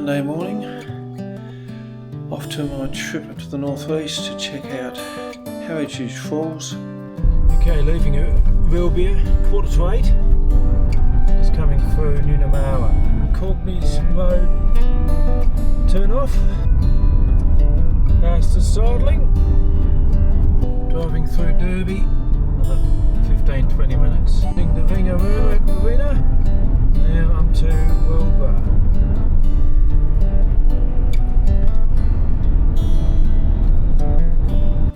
Monday morning, off to my trip up to the northeast to check out Harridge Falls. Okay, leaving Weldborough 7:45, just coming through Moorina, Courtney's Road, turn off, past the sidling, driving through Derby, another 15-20 minutes. Heading to Moorina, now up to Weldborough.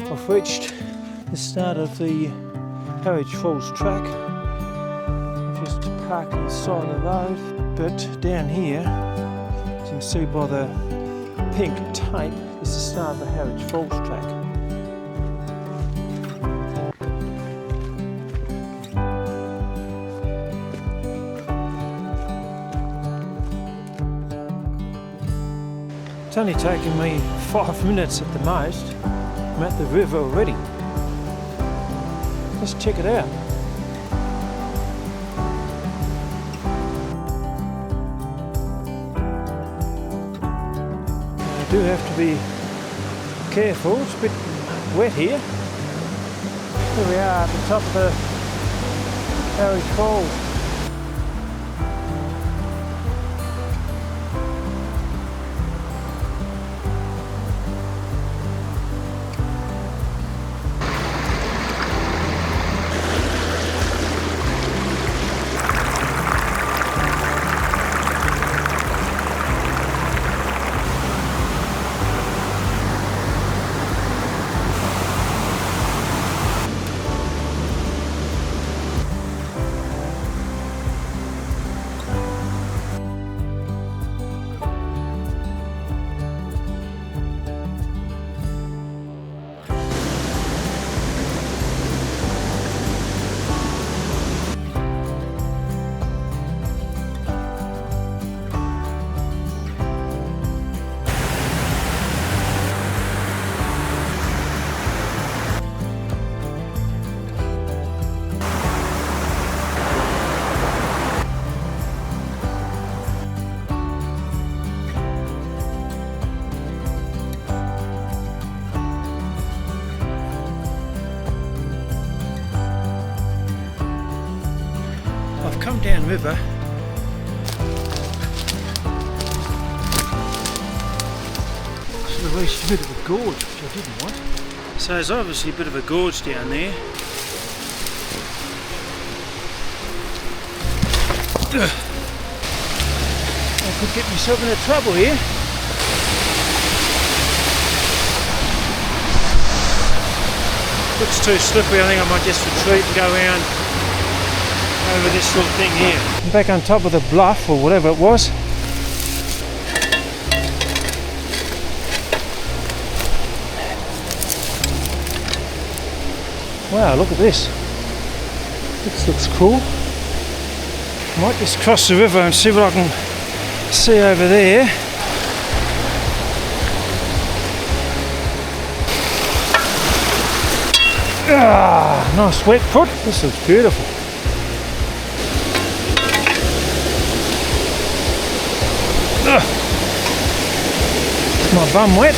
I've reached the start of the Harridge Falls track. I've just parked on the side of the road, but down here, as you can see by the pink tape, is the start of the Harridge Falls track. It's only taken me 5 minutes at the most. I'm at the river already. Let's check it out. I do have to be careful, it's a bit wet here. Here we are at the top of the Harridge Falls. I've come down river. Sort of reached a bit of a gorge, which I didn't want. So there's obviously a bit of a gorge down there. I could get myself into trouble here. Looks too slippery, I think I might just retreat and go around over this little thing here. I'm back on top of the bluff or whatever it was. Wow, look at this. This looks cool. I might just cross the river and see what I can see over there. Ah, nice wet foot. This looks beautiful. My bum wet.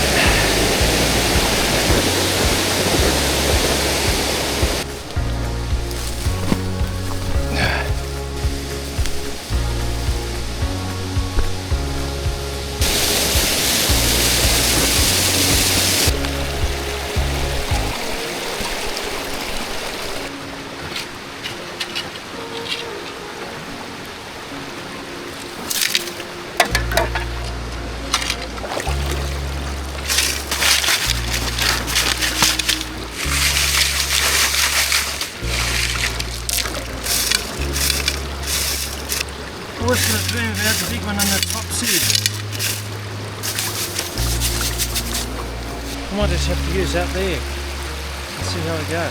What's the dream without the big one on the top seat? I might just have to use that there. Let's see how we go.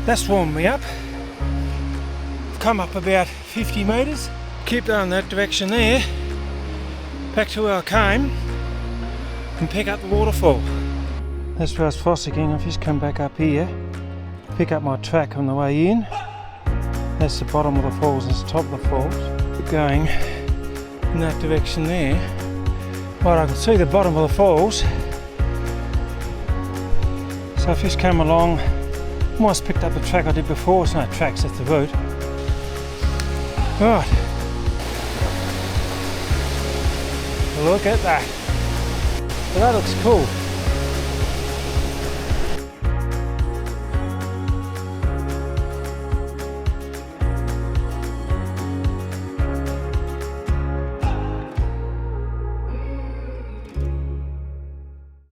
That's warmed me up. I've come up about 50 metres. Keep going that direction there, back to where I came, and pick up the waterfall. That's where I was fossicking. I've just come back up here, pick up my track on the way in. That's the bottom of the falls, that's the top of the falls. Keep going in that direction there. Right, I can see the bottom of the falls. So I've just come along, almost picked up the track I did before. It's no tracks, that's the route. Right. Look at that. Well, that looks cool.